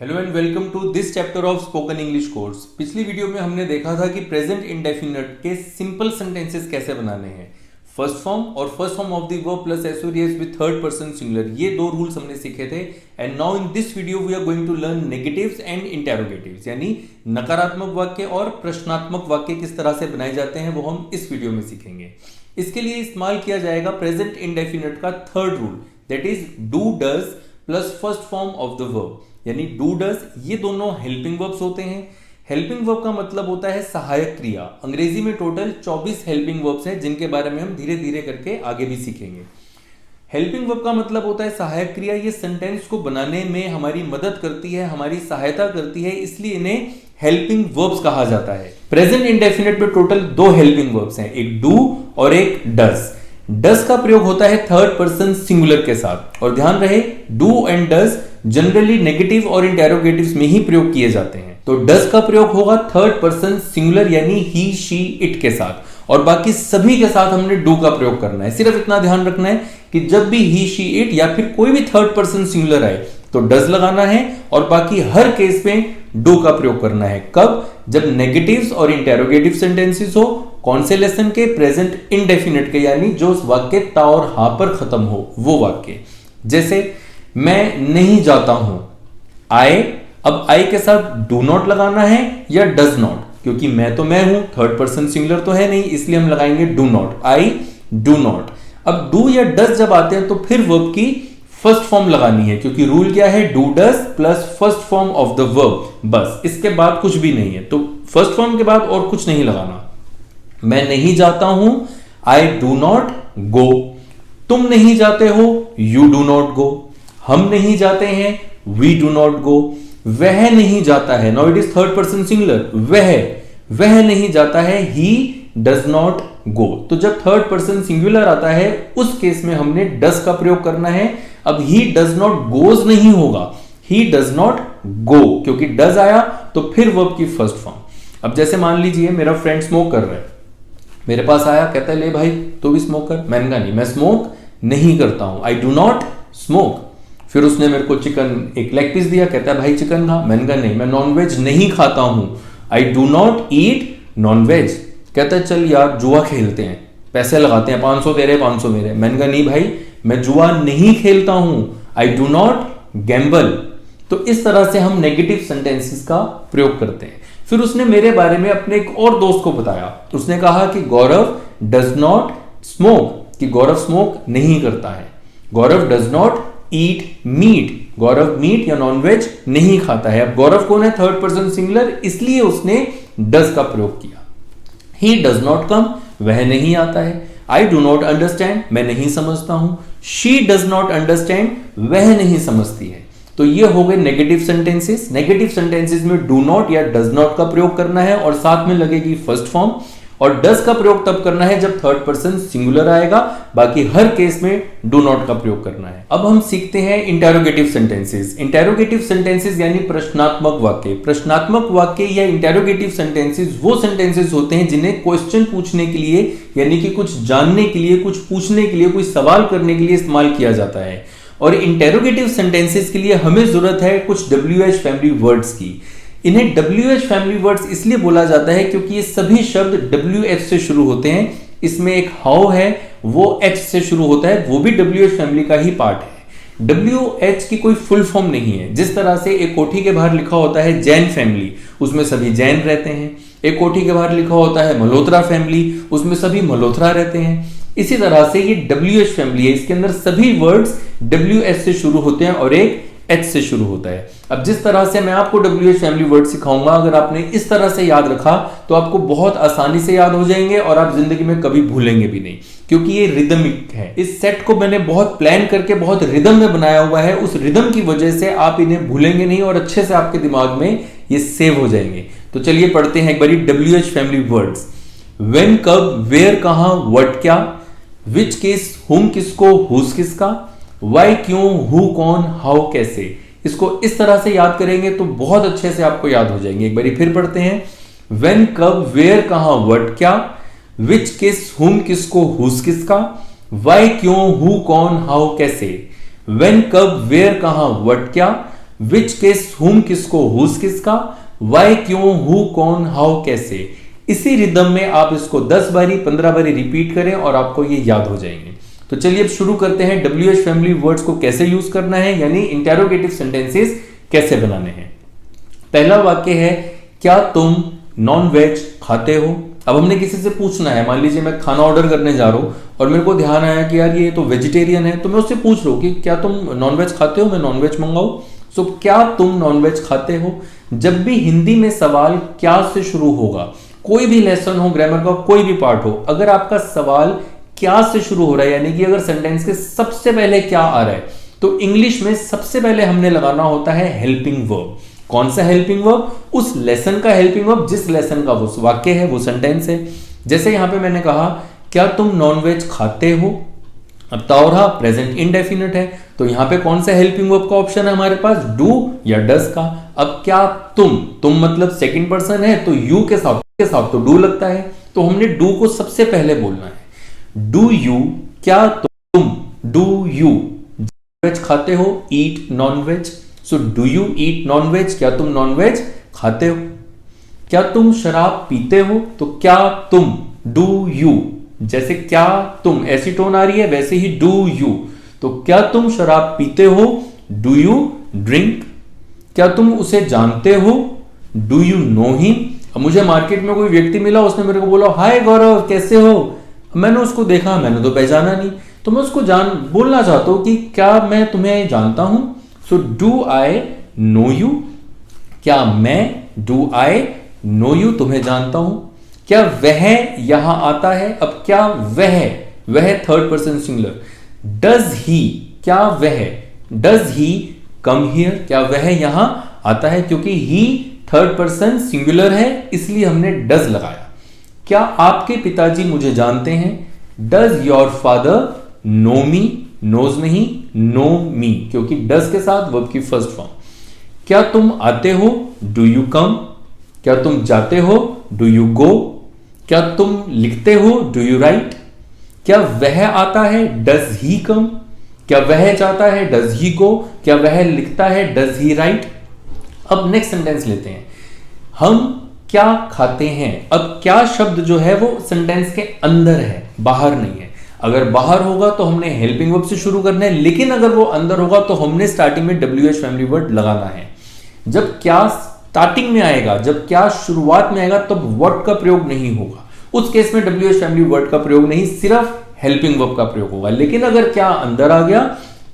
Hello and welcome to this chapter of spoken English course. पिछली video में हमने देखा था कि प्रेजेंट इंडेफिनिट के सिंपल सेंटेंसेस कैसे बनाने हैं। फर्स्ट फॉर्म और first form of the verb plus एसओएस विद थर्ड पर्सन सिंगुलर, ये दो रूल्स हमने सीखे थे। And now in this video we are going to learn negatives and interrogatives, यानी नकारात्मक वाक्य और प्रश्नात्मक वाक्य किस तरह से बनाए जाते हैं वो हम इस वीडियो में सीखेंगे। इसके लिए इस्तेमाल किया जाएगा प्रेजेंट इंडेफिनिट का third rule, that is do does plus first form of the verb, यानी डू डज ये दोनों हेल्पिंग वर्ब्स होते हैं। हेल्पिंग वर्ब का मतलब होता है सहायक क्रिया। अंग्रेजी में टोटल 24 हेल्पिंग वर्ब्स हैं जिनके बारे में हम धीरे धीरे करके आगे भी सीखेंगे। हेल्पिंग वर्ब का मतलब होता है सहायक क्रिया। ये सेंटेंस को बनाने में हमारी मदद करती है, हमारी सहायता करती है, इसलिए इन्हें हेल्पिंग वर्ब्स कहा जाता है। प्रेजेंट इंडेफिनिट में टोटल दो हेल्पिंग वर्ब्स हैं, एक डू और एक डज। डज का प्रयोग होता है थर्ड पर्सन सिंगुलर के साथ, और ध्यान रहे do and does generally negative और इंटेरोगेटिव्स में ही प्रयोग किए जाते हैं। तो डज का प्रयोग होगा थर्ड पर्सन सिंगुलर यानी ही शी इट के साथ, और बाकी सभी के साथ हमने डू का प्रयोग करना है। सिर्फ इतना ध्यान रखना है कि जब भी ही शी इट या फिर कोई भी थर्ड पर्सन सिंगुलर आए तो डज लगाना है, और बाकी हर केस में डू का प्रयोग करना है। कब? जब नेगेटिव्स और इंटेरोगेटिव सेंटेंसेस हो। कौन से लेसन के? प्रेजेंट इंडेफिनिट के, यानी जो वाक्य ता और हा पर खत्म हो वो वाक्य। जैसे मैं नहीं जाता हूं, आई, अब आई के साथ डू नॉट लगाना है या डज नॉट, क्योंकि मैं तो मैं हूं, थर्ड पर्सन सिंगुलर तो है नहीं, इसलिए हम लगाएंगे do not, I do not. अब डू या डज जब आते हैं तो फिर वर्ब की फर्स्ट फॉर्म लगानी है, क्योंकि रूल क्या है? Do does plus first form of the verb, बस इसके बाद कुछ भी नहीं है। तो फर्स्ट फॉर्म के बाद और कुछ नहीं लगाना। मैं नहीं जाता हूं, आई डू नॉट गो। तुम नहीं जाते हो, यू डू नॉट गो। हम नहीं जाते हैं, वी डू नॉट गो। वह नहीं जाता है, now it is third person singular, वह नहीं जाता है, ही डज नॉट गो। तो जब थर्ड पर्सन सिंगुलर आता है उस केस में हमने डज का प्रयोग करना है। अब ही डज नॉट गोज नहीं होगा, ही डज नॉट गो, क्योंकि डज आया तो फिर वर्ब की फर्स्ट फॉर्म। अब जैसे मान लीजिए मेरा फ्रेंड स्मोक कर रहा है, मेरे पास आया, कहता है ले भाई तू भी स्मोक कर। मैंने कहा नहीं, मैं स्मोक नहीं करता हूं, आई डू नॉट स्मोक। फिर उसने मेरे को चिकन एक लेग पीस दिया, कहता है भाई चिकन खा। मैंने कहा नहीं, मैं नॉनवेज नहीं खाता हूं, I do not eat non veg. कहता है चल यार जुआ खेलते हैं, पैसे लगाते हैं, 500 तेरे 500 मेरे। मैंने कहा नहीं भाई, मैं जुआ नहीं खेलता हूं, आई डू नॉट गैम्बल। तो इस तरह से हम नेगेटिव सेंटेंसेस का प्रयोग करते हैं। फिर उसने मेरे बारे में अपने एक और दोस्त को बताया, उसने कहा कि गौरव डज नॉट स्मोक, कि गौरव स्मोक नहीं करता है। Gaurav does not eat meat, Gaurav meat या नॉनवेज नहीं खाता है। अब गौरव कौन है? थर्ड पर्सन सिंगुलर, इसलिए उसने डज का प्रयोग किया। ही डज नॉट कम, वह नहीं आता है। आई डू नॉट अंडरस्टैंड, मैं नहीं समझता हूं। शी डज नॉट अंडरस्टैंड, वह नहीं समझती है। तो ये हो गए नेगेटिव सेंटेंसेस। नेगेटिव सेंटेंसेस में डू नॉट या डज नॉट का प्रयोग करना है और साथ में लगेगी फर्स्ट फॉर्म, और डज का प्रयोग तब करना है जब थर्ड पर्सन सिंगुलर आएगा, बाकी हर केस में डू नॉट का प्रयोग करना है। अब हम सीखते हैं इंटेरोगेटिव सेंटेंसेस। इंटेरोगेटिव सेंटेंसेस यानी प्रश्नात्मक वाक्य। प्रश्नात्मक वाक्य या इंटेरोगेटिव सेंटेंसेस वो सेंटेंसेस होते हैं जिन्हें क्वेश्चन पूछने के लिए, यानी कि कुछ जानने के लिए, कुछ पूछने के लिए, कोई सवाल करने के लिए इस्तेमाल किया जाता है। और इंटेरोगेटिव सेंटेंसेस के लिए हमें जरूरत है कुछ WH फैमिली वर्ड्स की। इन्हें WH फैमिली वर्ड्स इसलिए बोला जाता है क्योंकि ये सभी शब्द WH से शुरू होते हैं। इसमें एक हाउ है वो H से शुरू होता है, वो भी WH फैमिली का ही पार्ट है। WH की कोई फुल फॉर्म नहीं है। जिस तरह से एक कोठी के बाहर लिखा होता है जैन फैमिली, उसमें सभी जैन रहते हैं। एक कोठी के बाहर लिखा होता है मल्होत्रा फैमिली, उसमें सभी मल्होत्रा रहते हैं। इसी तरह से ये WH फैमिली है, इसके अंदर सभी वर्ड्स WH से शुरू होते हैं और एक H से शुरू होता है। अब जिस तरह से मैं आपको WH फैमिली वर्ड सिखाऊंगा, अगर आपने इस तरह से याद रखा तो आपको बहुत आसानी से याद हो जाएंगे और आप जिंदगी में कभी भूलेंगे भी नहीं, क्योंकि ये रिदमिक है। इस सेट को मैंने बहुत प्लान करके बहुत रिदम में बनाया हुआ है। उस रिदम की वजह से आप इन्हें भूलेंगे नहीं और अच्छे से आपके दिमाग में ये सेव हो जाएंगे। तो चलिए पढ़ते हैं एक बारी WH फैमिली वर्ड्स। व्हेन कब, वेयर कहां, व्हाट क्या, विच किस, हुम किसको, हुज किसका, वाई क्यों, हु कौन, हाउ कैसे। इसको इस तरह से याद करेंगे तो बहुत अच्छे से आपको याद हो जाएंगे। एक बारी फिर पढ़ते हैं। व्हेन कब, वेयर कहां, व्हाट क्या, विच किस, हुम किसको, हुज किसका, वाई क्यों, हु कौन, हाउ कैसे। व्हेन कब, वेयर कहां, व्हाट क्या, विच केस हुम किसको, हुज किसका, वाई क्यों, हु कौन, हाउ कैसे। इसी रिदम में आप इसको 10 बारी 15 बारी रिपीट करें और आपको ये याद हो जाएंगे। तो चलिए अब शुरू करते हैं WH फैमिली वर्ड्स को कैसे यूज करना है, यानी इंटेरोगेटिव सेंटेंसेस कैसे बनाने हैं। पहला वाक्य है, क्या तुम नॉन वेज खाते हो। अब हमने किसी से पूछना है, मान लीजिए मैं खाना ऑर्डर करने जा रहा हूं और मेरे को ध्यान आया कि यार ये तो वेजिटेरियन है, तो मैं उससे पूछ रहा हूं कि क्या तुम नॉन वेज खाते हो, मैं नॉन वेज मंगाऊं। सो क्या तुम नॉन वेज खाते हो। जब भी हिंदी में सवाल क्या से शुरू होगा, कोई भी लेसन हो, ग्रामर का कोई भी पार्ट हो, अगर आपका सवाल क्या से शुरू हो रहा है, यानी कि अगर सेंटेंस के सबसे पहले क्या आ रहा है, तो इंग्लिश में सबसे पहले हमने लगाना होता है हेल्पिंग वर्ब। कौन सा हेल्पिंग वर्ब, उस लेसन का हेल्पिंग वर्ब, जिस लेसन का वो वाक्य है, वो सेंटेंस है। जैसे यहां पे मैंने कहा, क्या तुम नॉनवेज खाते हो। अब ताओरहा प्रेजेंट इंडेफिनिट है, तो यहां पे कौन सा हेल्पिंग वर्ब का ऑप्शन है हमारे पास, डू या डज का। अब क्या तुम मतलब सेकंड पर्सन है, तो यू के साथ तो डू लगता है, तो हमने डू को सबसे पहले बोलना है। डू यू, क्या तुम, डू यू वेज खाते हो, eat non veg. So do you eat non veg, क्या तुम नॉन वेज खाते हो। क्या तुम शराब पीते हो, तो क्या तुम, डू यू, जैसे क्या तुम ऐसी टोन आ रही है, वैसे ही डू यू, तो क्या तुम शराब पीते हो, डू यू ड्रिंक। क्या तुम उसे जानते हो, डू यू नो हिम। अब मुझे मार्केट में कोई व्यक्ति मिला, उसने मेरे को बोला, हाय गौरव कैसे हो। मैंने उसको देखा, मैंने तो पहचाना नहीं, तो मैं उसको बोलना चाहता हूं कि क्या मैं तुम्हें जानता हूं। So do I know you, क्या मैं, डू आई नो यू, तुम्हें जानता हूं। क्या वह यहां आता है। अब क्या वह third person singular. Does he, क्या वह, डज ही कम हियर, क्या वह यहां आता है, क्योंकि ही थर्ड पर्सन सिंगुलर है इसलिए हमने डज लगाया। क्या आपके पिताजी मुझे जानते हैं। Does your father know me, knows नहीं, नो मी, क्योंकि डज के साथ वर्ब की फर्स्ट फॉर्म। क्या तुम आते हो, डू यू कम। क्या तुम जाते हो, डू यू गो। क्या तुम लिखते हो, डू यू राइट। क्या वह आता है, डज ही कम। क्या वह जाता है, डज ही गो। क्या वह लिखता है, डज ही राइट। अब नेक्स्ट सेंटेंस लेते हैं, हम क्या खाते हैं। अब क्या शब्द जो है वो सेंटेंस के अंदर है, बाहर नहीं है। अगर बाहर होगा तो हमने हेल्पिंग वर्ब से शुरू करना है, लेकिन अगर वो अंदर होगा तो हमने स्टार्टिंग में WH फैमिली वर्ड लगाना है। जब क्या स्टार्टिंग में आएगा, जब क्या शुरुआत में आएगा, तब वर्ड का प्रयोग नहीं होगा। उस केस में WH फैमिली वर्ड का प्रयोग नहीं, सिर्फ हेल्पिंग वर्ब का प्रयोग होगा। लेकिन अगर क्या अंदर आ गया,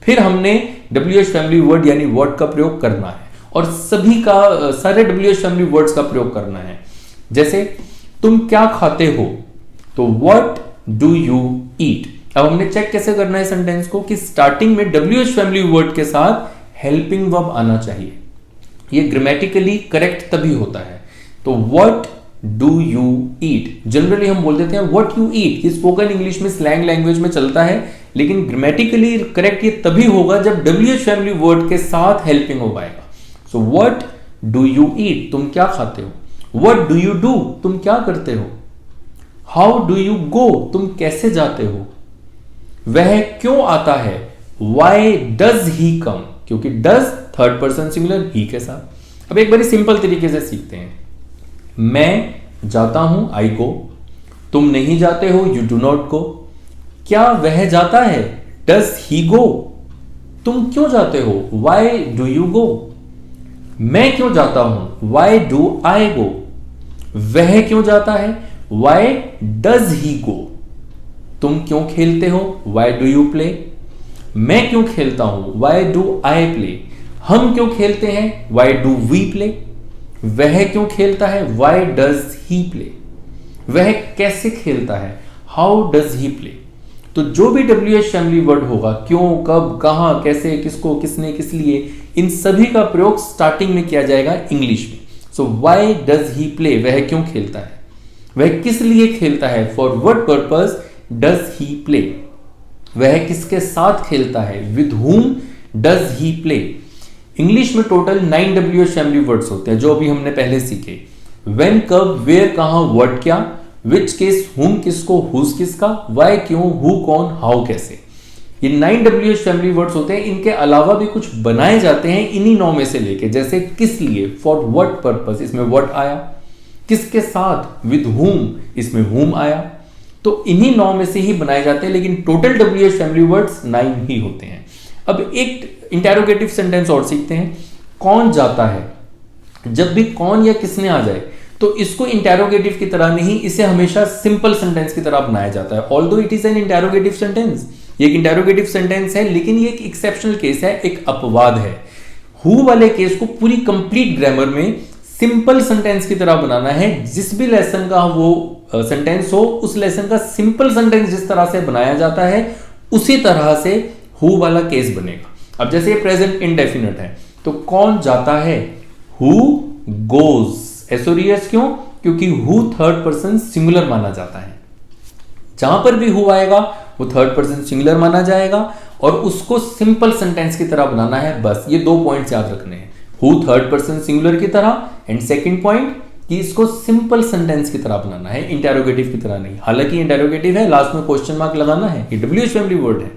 फिर हमने WH फैमिली वर्ड यानी वर्ड का प्रयोग करना है, और सभी का सारे WH फैमिली वर्ड्स का प्रयोग करना है। जैसे तुम क्या खाते हो, तो व्हाट डू यू ईट। अब हमने चेक कैसे करना है सेंटेंस को, कि स्टार्टिंग में WH फैमिली वर्ड के साथ हेल्पिंग वर्ब आना चाहिए। ये ग्रामेटिकली करेक्ट तभी होता है। तो what do you eat, generally हम बोल देते हैं व्हाट यू ईट। ये स्पोकन इंग्लिश में स्लैंग लैंग्वेज में चलता है, लेकिन ग्रामेटिकली करेक्ट ये तभी होगा जब WH फैमिली वर्ड के साथ हेल्पिंग वर्ब आएगा। सो व्हाट डू यू ईट, तुम क्या खाते हो। व्हाट डू यू डू, तुम क्या करते हो। हाउ डू यू गो, तुम कैसे जाते हो। वह क्यों आता है, वाई डज ही कम, क्योंकि डज थर्ड पर्सन सिंगुलर ही के साथ। अब एक बड़ी सिंपल तरीके से सीखते हैं। मैं जाता हूं, आई गो। तुम नहीं जाते हो, यू डू नॉट गो। क्या वह जाता है, डज ही गो। तुम क्यों जाते हो, वाई डू यू गो। मैं क्यों जाता हूं, वाई डू आई गो। वह क्यों जाता है, वाई डज ही गो। तुम क्यों खेलते हो, वाई डू यू प्ले। मैं क्यों खेलता हूं, वाई डू आई प्ले। हम क्यों खेलते हैं, वाई डू वी प्ले। वह क्यों खेलता है, वाई डज ही प्ले। वह कैसे खेलता है, हाउ डज ही प्ले। तो जो भी WH फैमिली वर्ड होगा, क्यों, कब, कहां, कैसे, किसको, किसने, किस लिए, इन सभी का प्रयोग स्टार्टिंग में किया जाएगा इंग्लिश में। सो वाई डज ही प्ले, वह क्यों खेलता है, वह किस लिए खेलता है, for what purpose does he play. वह किसके साथ खेलता है, with whom does he play. English में टोटल 9 WH फैमिली वर्ड्स होते हैं, जो अभी हमने पहले सीखे। व्हेन, कब, वेयर, कहां, व्हाट क्या, विच केस, हुम किसको, हुज किसका, वाई क्यों, हु कौन, हाउ कैसे। ये 9 WH फैमिली वर्ड्स होते हैं। इनके अलावा भी कुछ बनाए जाते हैं इन्हीं 9 में से लेके, जैसे किस लिए, फॉर व्हाट पर्पस, इसमें व्हाट आया, किसके साथ, विद whom, इसमें whom आया। तो इन्हीं 9 में से ही बनाए जाते हैं, लेकिन टोटल WH फैमिली वर्ड्स 9 ही होते हैं। अब एक इंटेरोगेटिव सेंटेंस और सीखते हैं। कौन जाता है, जब भी कौन या किसने आ जाए तो इसको इंटेरोगेटिव की तरह नहीं, इसे हमेशा सिंपल सेंटेंस की तरह अपनाया जाता है। Although it is an interrogative sentence, ये एक इंटेरोगेटिव सेंटेंस है, लेकिन ये एक एक्सेप्शनल केस है, एक अपवाद है। हु वाले केस को पूरी कंप्लीट ग्रामर में सिंपल सेंटेंस की तरह बनाना है। जिस भी लेसन का वो सेंटेंस हो, उस लेसन का सिंपल सेंटेंस जिस तरह से बनाया जाता है उसी तरह से हु वाला केस बनेगा। अब जैसे प्रेजेंट इंडेफिनिट है, तो कौन जाता है, हु गोज। एसोरियस क्यों, क्योंकि हु थर्ड पर्सन सिंगुलर माना जाता है। जहां पर भी हु आएगा वो थर्ड पर्सन सिंगुलर माना जाएगा और उसको सिंपल सेंटेंस की तरह बनाना है। बस ये 2 पॉइंट्स याद रखने हैं, हु थर्ड पर्सन सिंगुलर की तरह, एंड सेकंड पॉइंट कि इसको सिंपल सेंटेंस की तरह बनाना है, इंटेरोगेटिव की तरह नहीं। हालांकि इंटेरोगेटिव है, लास्ट में क्वेश्चन मार्क लगाना है, ये WH फैमिली वर्ड है।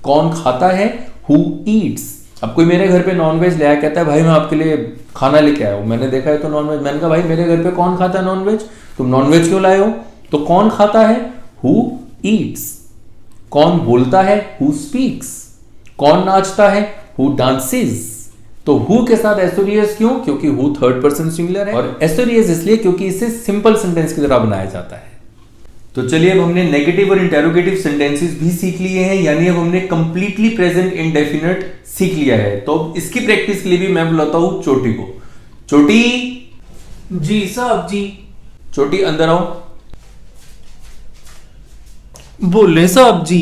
कौन खाता है, हु ईट्स। अब कोई मेरे घर पे नॉनवेज ले आया, कहता है भाई मैं आपके लिए खाना लेके आया हूं, मैंने देखा है तो नॉनवेज, मैंने कहा भाई मेरे घर पे कौन खाता है नॉनवेज, तुम नॉनवेज क्यों लाए हो। तो कौन खाता है, हु ईट्स। कौन बोलता है, हु स्पीक्स। कौन नाचता है, हु डांसेस। तो हु के साथ एसोरियस क्यों, क्योंकि हु थर्ड पर्सन सिंगुलर है, और एसोरियस इसलिए क्योंकि इसे सिंपल सेंटेंस की तरह बनाया जाता है। तो चलिए अब हमने नेगेटिव और इंटेरोगेटिव सेंटेंसेस भी सीख लिए हैं, यानी अब हमने कंप्लीटली प्रेजेंट इंडेफिनिट सीख लिया है। तो अब इसकी प्रैक्टिस के लिए भी मैं बुलाता हूं चोटी को। चोटी। जी साहब जी। चोटी अंदर आओ। बोले साहब जी।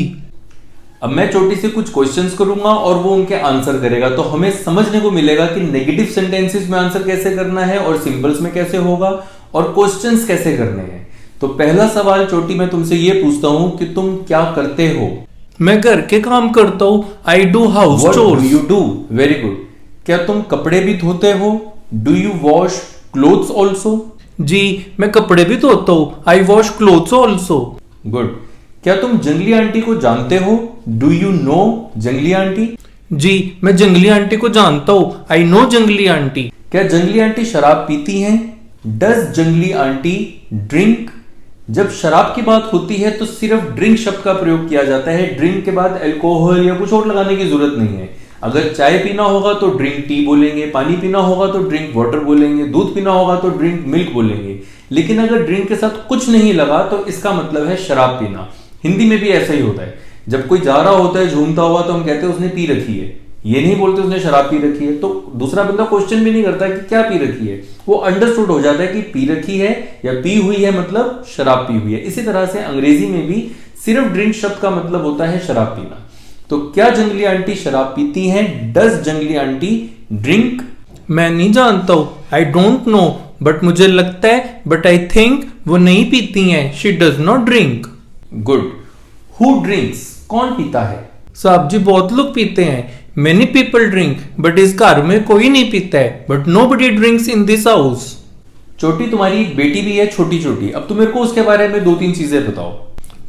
अब मैं चोटी से कुछ क्वेश्चंस करूंगा और वो उनके आंसर करेगा, तो हमें समझने को मिलेगा कि नेगेटिव सेंटेंसेस में आंसर कैसे करना है और सिंपल्स में कैसे होगा और क्वेश्चंस कैसे करने हैं। तो पहला सवाल चोटी मैं तुमसे ये पूछता हूं कि तुम क्या करते हो। मैं घर के काम करता हूँ, I do house chores. You do, very good. क्या तुम कपड़े भी धोते हो, do you wash clothes also. जी मैं कपड़े भी धोता हूँ, I wash clothes also. Good. क्या तुम जंगली आंटी को जानते हो, do you know jungli aunty. जी मैं जंगली आंटी को जानता हूँ, आई नो जंगली आंटी। क्या जंगली आंटी शराब पीती हैं, डज जंगली आंटी ड्रिंक। जब शराब की बात होती है तो सिर्फ ड्रिंक शब्द का प्रयोग किया जाता है, ड्रिंक के बाद अल्कोहल या कुछ और लगाने की जरूरत नहीं है। अगर चाय पीना होगा तो ड्रिंक टी बोलेंगे, पानी पीना होगा तो ड्रिंक वाटर बोलेंगे, दूध पीना होगा तो ड्रिंक मिल्क बोलेंगे। लेकिन अगर ड्रिंक के साथ कुछ नहीं लगा तो इसका मतलब है शराब पीना। हिंदी में भी ऐसा ही होता है, जब कोई जा रहा होता है झूमता हुआ तो हम कहते हैं उसने पी रखी है, ये नहीं बोलते उसने शराब पी रखी है। तो दूसरा बंदा क्वेश्चन भी नहीं करता कि क्या पी रखी है, वो अंडरस्टूड हो जाता है कि पी रखी है या पी हुई है मतलब शराब पी हुई है। इसी तरह से अंग्रेजी में भी सिर्फ ड्रिंक शब्द का मतलब होता है शराब पीना। तो क्या जंगली आंटी शराब पीती हैं, डज जंगली आंटी ड्रिंक। मैं नहीं जानता हूँ, आई डोंट नो, बट मुझे लगता है, बट आई थिंक वो नहीं पीती हैं, she does not drink. Good. Who drinks, कौन पीता है। साहब जी बहुत लोग पीते हैं, मेनी पीपल ड्रिंक, बट इस घर में कोई नहीं पीता है, but nobody drinks in this house. छोटी तुम्हारी एक बेटी भी है, छोटी छोटी, अब तुम मेरे को उसके बारे में 2-3 चीजें बताओ।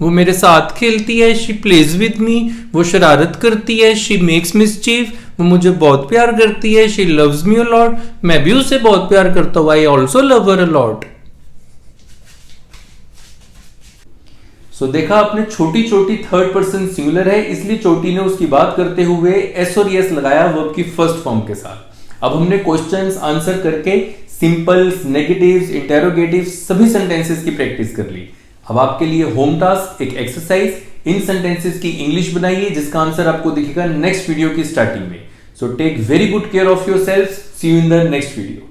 वो मेरे साथ खेलती है, शी प्लेज विद मी, वो शरारत करती है, शी मेक्स मिसचीफ, वो मुझे बहुत प्यार करती है, she loves me a lot, मैं भी उसे बहुत प्यार करता हूँ, I also love her a lot. So देखा आपने, छोटी छोटी थर्ड पर्सन सिंगुलर है, इसलिए छोटी ने उसकी बात करते हुए एस और यस लगाया वर्ब की फर्स्ट फॉर्म के साथ। अब हमने क्वेश्चंस आंसर करके सिंपल्स, नेगेटिव्स, इंटेरोगेटिव्स सभी सेंटेंसेस की प्रैक्टिस कर ली। अब आपके लिए होम टास्क, एक एक्सरसाइज, इन सेंटेंसेस की इंग्लिश बनाइए जिसका आंसर आपको दिखेगा नेक्स्ट वीडियो की स्टार्टिंग में। So take very good care of yourself, see you in the next video.